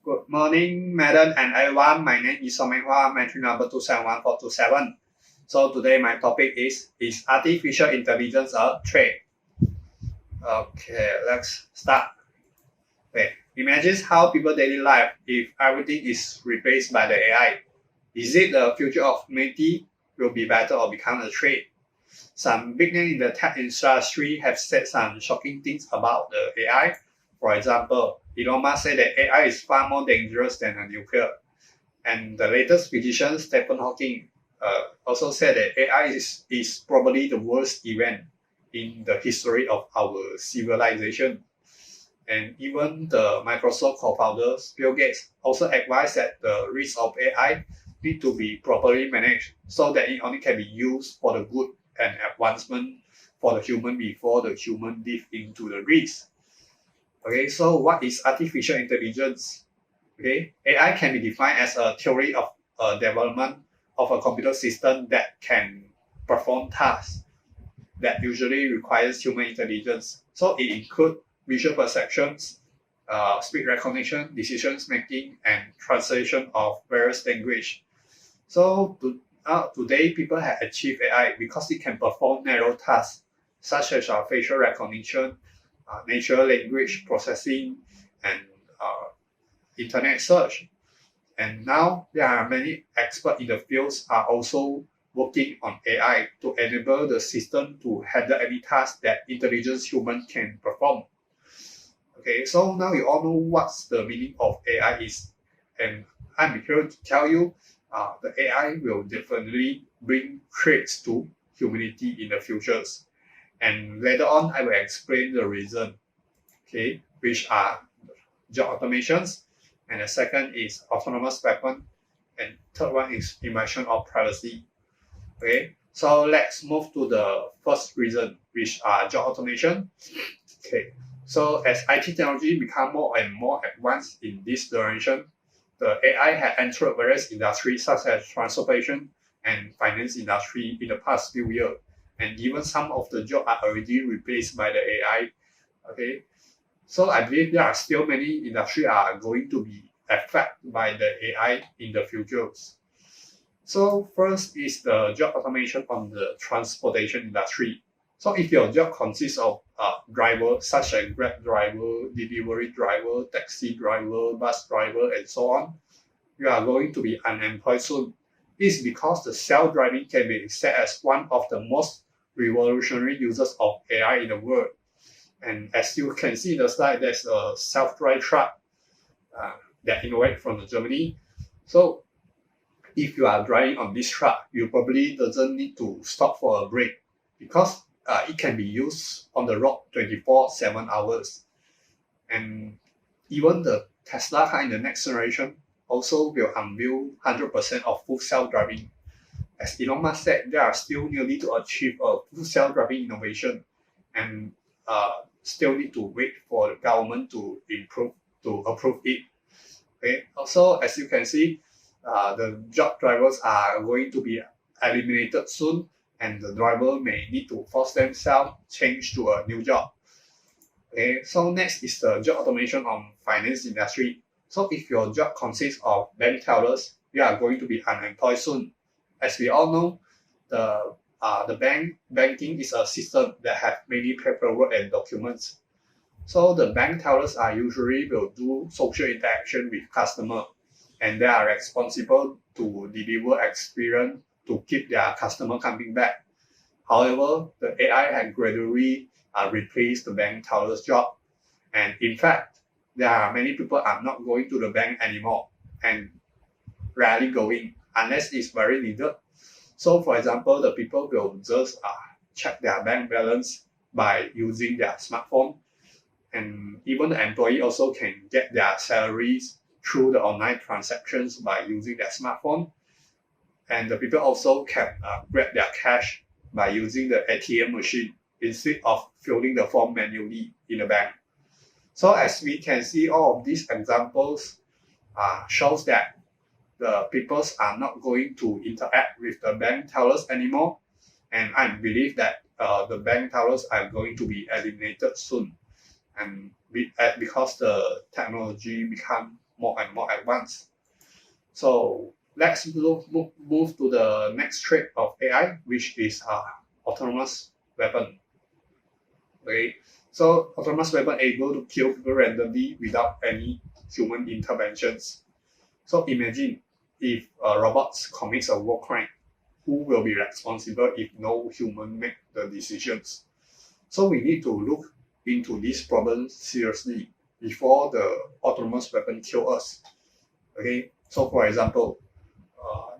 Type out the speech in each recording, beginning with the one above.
Good morning, madam and everyone. My name is Somengwa, my number 271427. So today my topic is artificial intelligence a threat? Okay, let's start. Okay. Imagine how people daily life if everything is replaced by the AI. Is it the future of humanity will be better or become a threat? Some big names in the tech industry have said some shocking things about the AI. For example, Elon Musk said that AI is far more dangerous than a nuclear. And the latest physician, Stephen Hawking, also said that AI is probably the worst event in the history of our civilization. And even the Microsoft co-founder, Bill Gates, also advised that the risk of AI need to be properly managed so that it only can be used for the good and advancement for the human before the human dive into the risk. Okay, so what is artificial intelligence? Okay, AI can be defined as a theory of development of a computer system that can perform tasks that usually requires human intelligence. So it includes visual perceptions, speech recognition, decisions making, and translation of various language. So today, people have achieved AI because it can perform narrow tasks such as facial recognition, natural language processing, and internet search. And now there are many experts in the fields are also working on AI to enable the system to handle any task that intelligent human can perform. Okay, so now you all know what's the meaning of AI is, and I'm here to tell you the AI will definitely bring threats to humanity in the futures. And later on, I will explain the reason, okay, which are job automations, and the second is autonomous weapon, and third one is invasion of privacy. Okay, so let's move to the first reason, which are job automation. Okay, so as IT technology become more and more advanced in this direction, the AI has entered various industries such as transportation and finance industry in the past few years, and even some of the jobs are already replaced by the AI. Okay, so I believe there are still many industries are going to be affected by the AI in the futures. So first is the job automation on the transportation industry. So if your job consists of driver such as Grab driver, delivery driver, taxi driver, bus driver, and so on, you are going to be unemployed soon. It's because the self-driving can be set as one of the most revolutionary uses of AI in the world. And as you can see in the slide, there's a self-drive truck that innovated from Germany. So if you are driving on this truck, you probably doesn't need to stop for a break because it can be used on the road 24/7 hours. And even the Tesla car in the next generation also will unveil 100% of full self-driving. As Elon Musk said, there are still nearly to achieve a full self-driving innovation, and still need to wait for the government to approve it. Okay. Also, as you can see, the job drivers are going to be eliminated soon, and the driver may need to force themselves change to a new job. Okay, so next is the job automation on finance industry. So if your job consists of bank tellers, you are going to be unemployed soon. As we all know, the banking is a system that have many paperwork and documents. So the bank tellers are usually will do social interaction with customer, and they are responsible to deliver experience to keep their customer coming back. However, the AI has gradually replaced the bank teller's job, and in fact, there are many people are not going to the bank anymore and rarely going unless it's very needed. So, for example, the people will just check their bank balance by using their smartphone, and even the employee also can get their salaries through the online transactions by using their smartphone. And the people also can grab their cash by using the ATM machine instead of filling the form manually in the bank. So as we can see, all of these examples shows that the people are not going to interact with the bank tellers anymore. And I believe that the bank tellers are going to be eliminated soon. And because the technology become more and more advanced. So let's move to the next trait of AI, which is autonomous weapon. Okay, so autonomous weapon able to kill people randomly without any human interventions. So imagine if robots commits a war crime, who will be responsible if no human make the decisions? So we need to look into this problem seriously before the autonomous weapon kill us. Okay, so for example,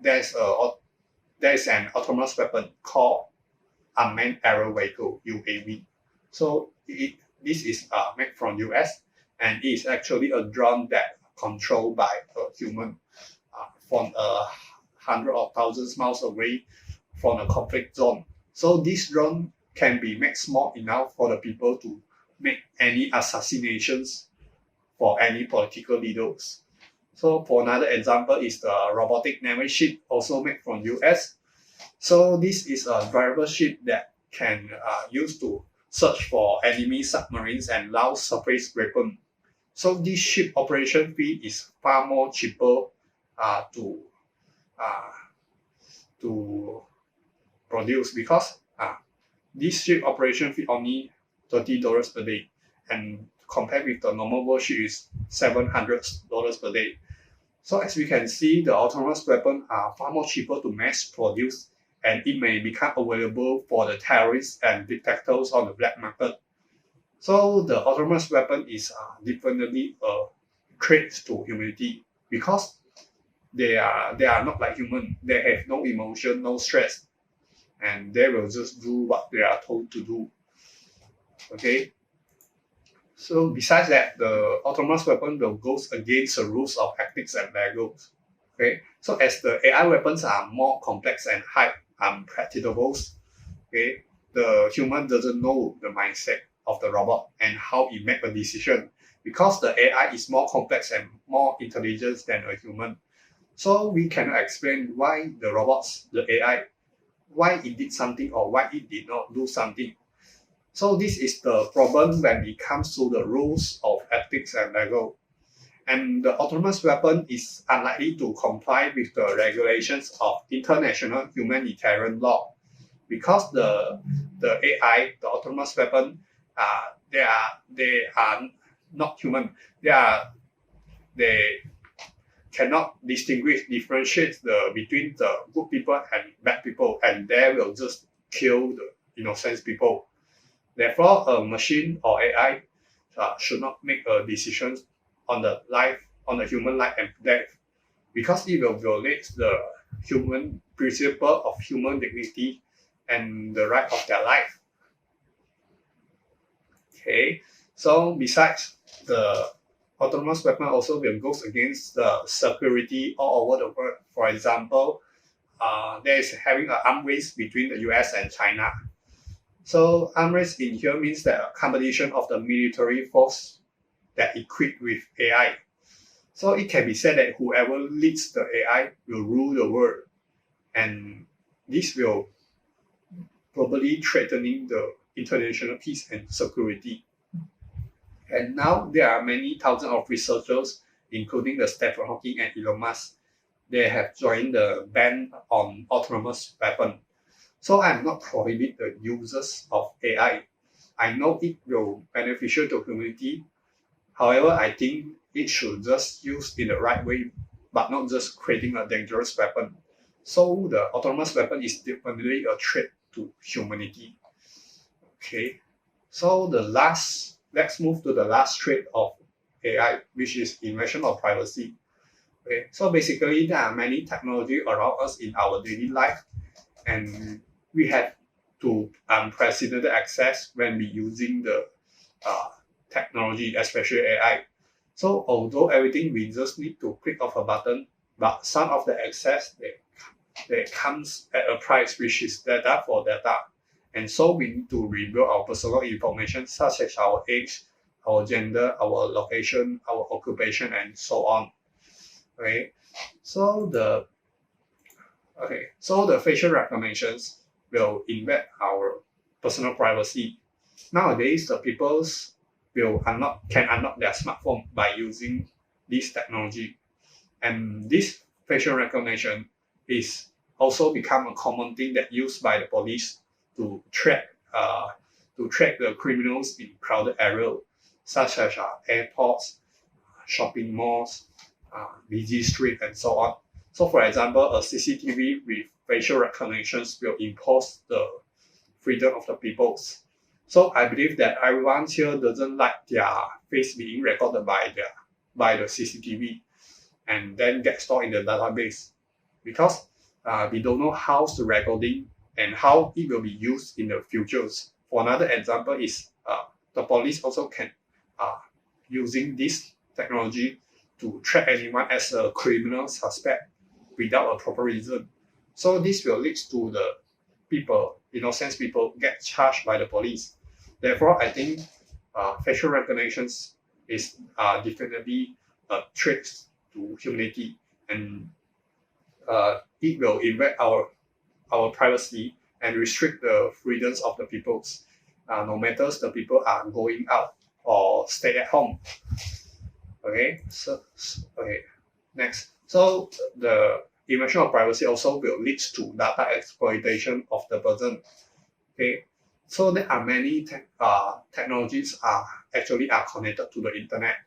there's an autonomous weapon called unmanned aerial vehicle (UAV). So this is made from US, and it is actually a drone that controlled by a human from hundreds of thousands miles away from a conflict zone. So this drone can be made small enough for the people to make any assassinations for any political leaders. So for another example is the robotic naval ship, also made from US. So this is a driver ship that can use to search for enemy submarines and launch surface weapons. So this ship operation fee is far more cheaper to produce, because this ship operation fee only $30 per day, and compared with the normal warship is $700 per day. So as we can see, the autonomous weapons are far more cheaper to mass produce, and it may become available for the terrorists and detectors on the black market. So the autonomous weapon is definitely a threat to humanity, because they are not like human. They have no emotion, no stress, and they will just do what they are told to do. Okay. So besides that, the autonomous weapon will go against the rules of ethics and legals. Okay. So as the AI weapons are more complex and high unpredictable, okay, the human doesn't know the mindset of the robot and how it make a decision, because the AI is more complex and more intelligent than a human. So we cannot explain why the robots, the AI, why it did something or why it did not do something. So this is the problem when it comes to the rules of ethics and legal. And the autonomous weapon is unlikely to comply with the regulations of international humanitarian law, because the AI, the autonomous weapon, they are not human. They cannot differentiate between the good people and bad people, and they will just kill the innocent people. Therefore, a machine or AI should not make a decision on the human life and death, because it will violate the human principle of human dignity and the right of their life. Okay, so besides, the autonomous weapon also will go against the security all over the world. For example, there is having an arms race between the US and China. So arms race in here means that a competition of the military force that equipped with AI. So it can be said that whoever leads the AI will rule the world, and this will probably threatening the international peace and security. And now there are many thousands of researchers, including the Stephen Hawking and Elon Musk. They have joined the ban on autonomous weapons. So I'm not prohibit the uses of AI. I know it will beneficial to humanity. However, I think it should just used in the right way, but not just creating a dangerous weapon. So the autonomous weapon is definitely a threat to humanity. Okay, so let's move to the last trait of AI, which is invasion of privacy. Okay, so basically there are many technology around us in our daily life, and we have to unprecedented access when we using the technology, especially AI. So although everything we just need to click of a button, but some of the access they comes at a price, which is data for data. And so we need to reveal our personal information such as our age, our gender, our location, our occupation, and so on. Okay, so the facial recognitions will invade our personal privacy. Nowadays, the people can unlock their smartphone by using this technology. And this facial recognition is also become a common thing that used by the police to track the criminals in crowded areas such as airports, shopping malls, busy streets, and so on. So, for example, a CCTV with facial recognitions will impose the freedom of the people. So, I believe that everyone here doesn't like their face being recorded by the CCTV and then get stored in the database, because we don't know how the recording and how it will be used in the futures. For another example is the police also can using this technology to track anyone as a criminal suspect without a proper reason. So this will lead to the people, innocent people, get charged by the police. Therefore, I think facial recognitions is definitely a threat to humanity, and it will invade our privacy and restrict the freedoms of the peoples, no matter the people are going out or stay at home. Okay, next. So the invasion of privacy also will lead to data exploitation of the person. Okay, so there are many technologies actually connected to the internet.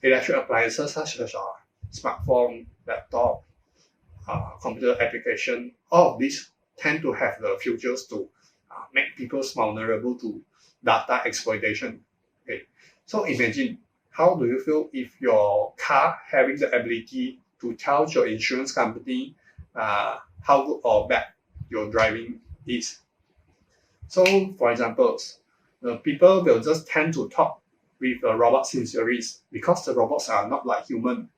Electric appliances such as smartphone, laptop, computer application, all of these tend to have the features to make people vulnerable to data exploitation. Okay, so imagine, how do you feel if your car having the ability to tell your insurance company how good or bad your driving is? So, for example, the people will just tend to talk with the robots in series because the robots are not like human.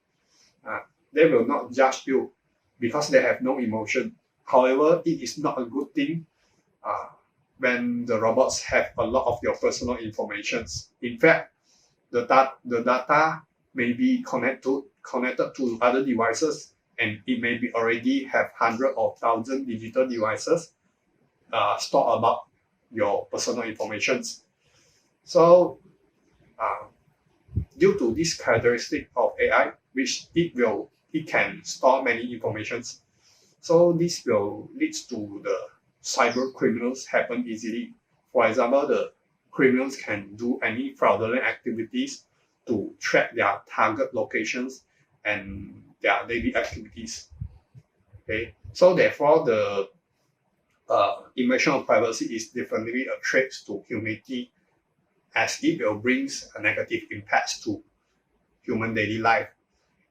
They will not judge you because they have no emotion. However, it is not a good thing when the robots have a lot of your personal information. In fact, the data may be connected to other devices, and it may be already have hundreds of thousands digital devices stored about your personal information. So, due to this characteristic of AI, which it can store many informations, so this will lead to the cyber criminals happen easily. For example, the criminals can do any fraudulent activities to track their target locations and their daily activities. Okay, so therefore the invasion of privacy is definitely a threat to humanity, as it will bring a negative impact to human daily life.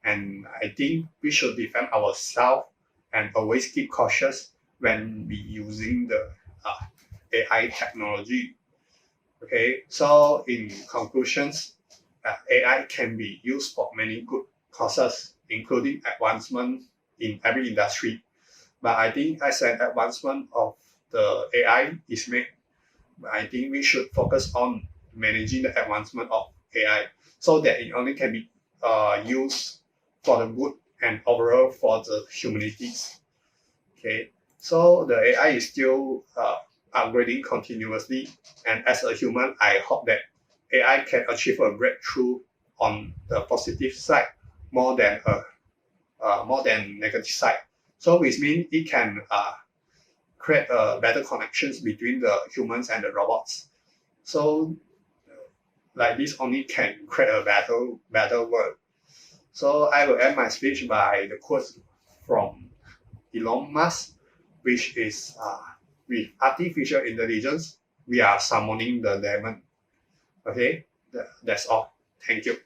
And I think we should defend ourselves and always keep cautious when we using the AI technology. Okay, so in conclusions, AI can be used for many good causes, including advancement in every industry. But I think as an advancement of the AI is made, I think we should focus on managing the advancement of AI so that it only can be used for the good and overall for the humanities. Okay, so the AI is still upgrading continuously, and as a human, I hope that AI can achieve a breakthrough on the positive side more than negative side. So which means it can create better connections between the humans and the robots. So like this only can create a better world. So I will end my speech by the quote from Elon Musk, which is with artificial intelligence, we are summoning the demon. Okay, that's all. Thank you.